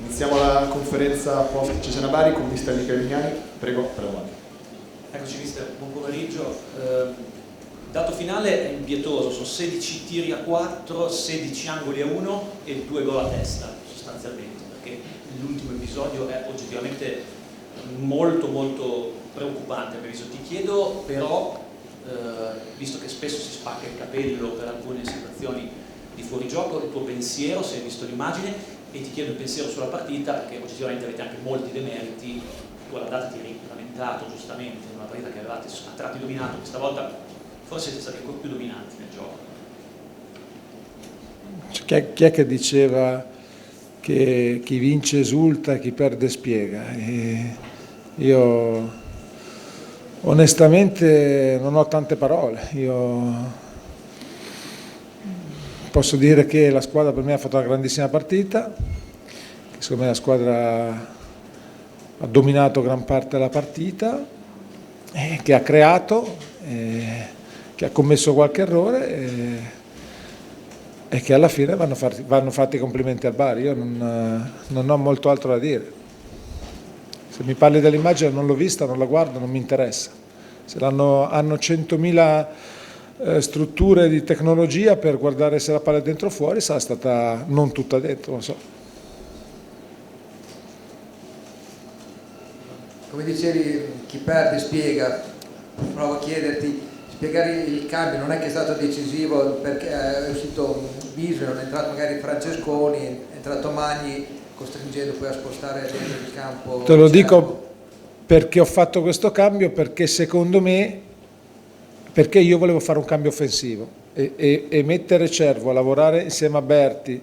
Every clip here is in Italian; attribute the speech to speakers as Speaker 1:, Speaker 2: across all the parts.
Speaker 1: Iniziamo la conferenza post Cesena Bari con mister Michele Vignani. Prego, per la domanda.
Speaker 2: Eccoci mister, buon pomeriggio. Dato finale è impietoso, sono 16 tiri a 4, 16 angoli a 1 e 2 gol a testa sostanzialmente, perché l'ultimo episodio è oggettivamente molto preoccupante. Ti chiedo però, visto che spesso si spacca il capello per alcune situazioni di fuorigioco, il tuo pensiero, se hai visto l'immagine, e ti chiedo il pensiero sulla partita, perché oggettivamente avete anche molti demeriti. Tu all'andata ti eri lamentato giustamente in una partita che avevate a tratti dominato, questa volta forse siete stati ancora più dominanti nel gioco.
Speaker 3: Chi è che diceva che chi vince esulta, chi perde spiega? Io onestamente non ho tante parole. Io posso dire che la squadra per me ha fatto una grandissima partita, che secondo me la squadra ha dominato gran parte della partita, che ha creato, che ha commesso qualche errore e che alla fine vanno fatti i complimenti al Bari. Io non ho molto altro da dire. Se mi parli dell'immagine non l'ho vista, non la guardo, non mi interessa. Se hanno 100.000 strutture di tecnologia per guardare se la palla è dentro o fuori, sarà stata non tutta dentro, non so.
Speaker 4: Come dicevi, chi perde spiega. Provo a chiederti, spiegare il cambio non è che è stato decisivo perché è uscito Bisio, non è entrato magari Francesconi, è entrato Magni, costringendo poi a spostare dentro il campo.
Speaker 3: Te lo dico perché ho fatto questo cambio, perché secondo me, perché io volevo fare un cambio offensivo e mettere Cervo a lavorare insieme a Berti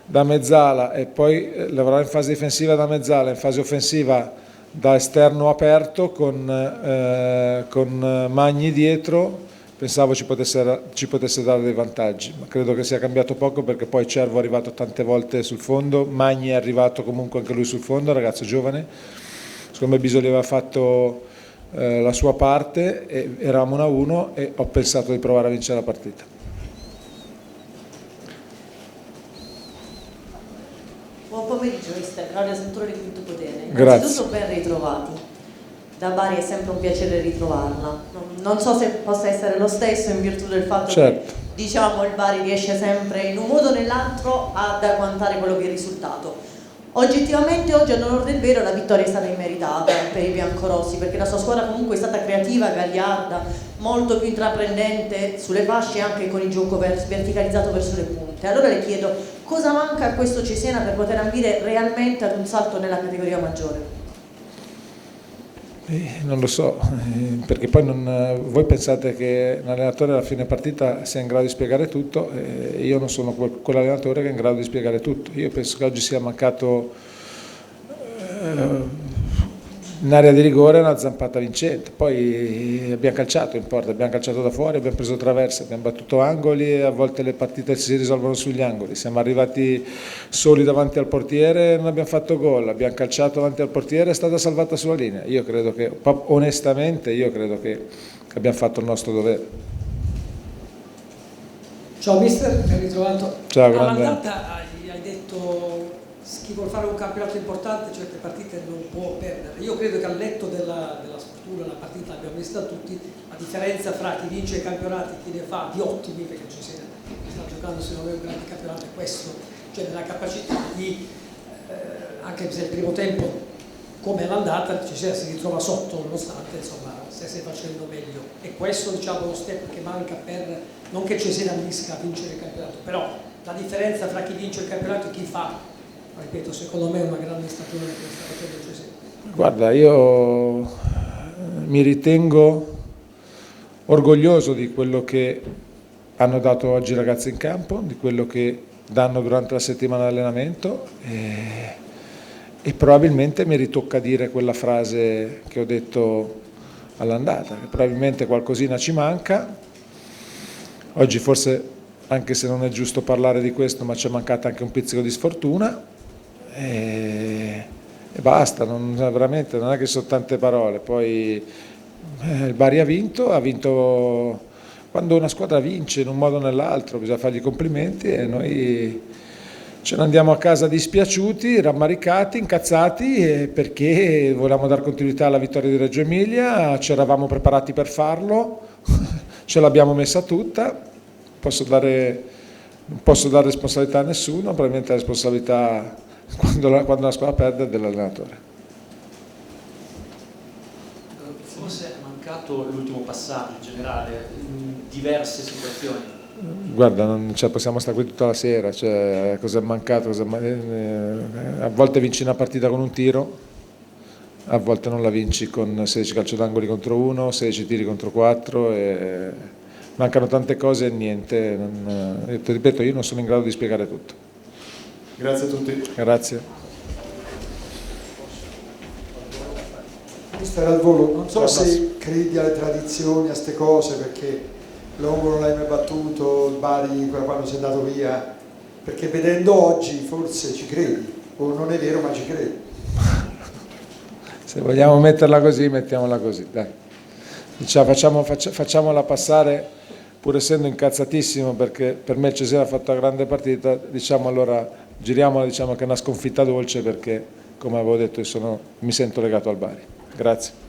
Speaker 3: da mezzala e poi lavorare in fase difensiva da mezzala, in fase offensiva da esterno aperto con Magni dietro. Pensavo ci potesse dare dei vantaggi, ma credo che sia cambiato poco, perché poi Cervo è arrivato tante volte sul fondo, Magni è arrivato comunque anche lui sul fondo, ragazzo giovane. Secondo me Bisoglia aveva fatto la sua parte, e eravamo 1-1 e ho pensato di provare a vincere la partita.
Speaker 5: Buon pomeriggio mister, Claudia Santoro di Quinto Podere.
Speaker 3: Grazie.
Speaker 5: Innanzitutto ben ritrovati. Da Bari è sempre un piacere ritrovarla. Non so se possa essere lo stesso in virtù del fatto che diciamo il Bari riesce sempre in un modo o nell'altro ad agguantare quello che è il risultato. Oggettivamente oggi, ad onor del vero, la vittoria è stata immeritata per i biancorossi, perché la sua squadra comunque è stata creativa, gagliarda, molto più intraprendente sulle fasce, anche con il gioco verticalizzato verso le punte. Allora le chiedo, cosa manca a questo Cesena per poter ambire realmente ad un salto nella categoria maggiore?
Speaker 3: Non lo so, perché poi voi pensate che un allenatore alla fine partita sia in grado di spiegare tutto, io non sono quell'allenatore che è in grado di spiegare tutto. Io penso che oggi sia mancato in area di rigore una zampata vincente, poi abbiamo calciato in porta, abbiamo calciato da fuori, abbiamo preso traverse, abbiamo battuto angoli e a volte le partite si risolvono sugli angoli. Siamo arrivati soli davanti al portiere, non abbiamo fatto gol, abbiamo calciato davanti al portiere, è stata salvata sulla linea. Io credo che, onestamente, che abbiamo fatto il nostro dovere.
Speaker 6: Ciao mister, ben ritrovato.
Speaker 3: Ciao, grande.
Speaker 6: All'andata hai detto chi vuole fare un campionato importante certe partite non può perdere. Io credo che al netto della sfortuna la partita l'abbiamo vista tutti, la differenza fra chi vince i campionati e chi ne fa di ottimi, perché ci sta giocando secondo me un grande campionato, è questo, cioè nella capacità di anche se il primo tempo come all'andata si ritrova sotto, nonostante insomma stesse facendo meglio, e questo diciamo lo step che manca per, non che Cesena riesca a vincere il campionato, però la differenza fra chi vince il campionato e chi fa, ripeto, secondo me è una grande stagione che sta facendo il Cesena.
Speaker 3: Guarda, io mi ritengo orgoglioso di quello che hanno dato oggi i ragazzi in campo, di quello che danno durante la settimana di allenamento, e probabilmente mi ritocca dire quella frase che ho detto all'andata, che probabilmente qualcosina ci manca. Oggi forse, anche se non è giusto parlare di questo, ma ci è mancata anche un pizzico di sfortuna, e basta, veramente non è che sono tante parole. Poi il Bari ha vinto, quando una squadra vince in un modo o nell'altro bisogna fargli i complimenti, e noi Ce ne andiamo a casa dispiaciuti, rammaricati, incazzati, perché volevamo dare continuità alla vittoria di Reggio Emilia, ci eravamo preparati per farlo, ce l'abbiamo messa tutta, non posso dare responsabilità a nessuno, probabilmente la responsabilità quando la squadra perde è dell'allenatore.
Speaker 2: Forse è mancato l'ultimo passaggio in generale, in diverse situazioni.
Speaker 3: Guarda, possiamo stare qui tutta la sera, cosa è mancato, a volte vinci una partita con un tiro, a volte non la vinci con 16 calci d'angoli contro 1, 16 tiri contro 4, e mancano tante cose e niente, ti ripeto, io non sono in grado di spiegare tutto.
Speaker 1: Grazie a tutti.
Speaker 3: Grazie.
Speaker 7: Mister al volo, non so se credi alle tradizioni, a queste cose, perché Longo non l'hai mai battuto, il Bari quando sei andato via, perché vedendo oggi forse ci credi, o non è vero ma ci credi.
Speaker 3: Se vogliamo metterla così, mettiamola così, dai. Facciamola passare, pur essendo incazzatissimo, perché per me il Cesena ha fatto una grande partita, diciamo allora, giriamola, diciamo che è una sconfitta dolce, perché come avevo detto io mi sento legato al Bari. Grazie.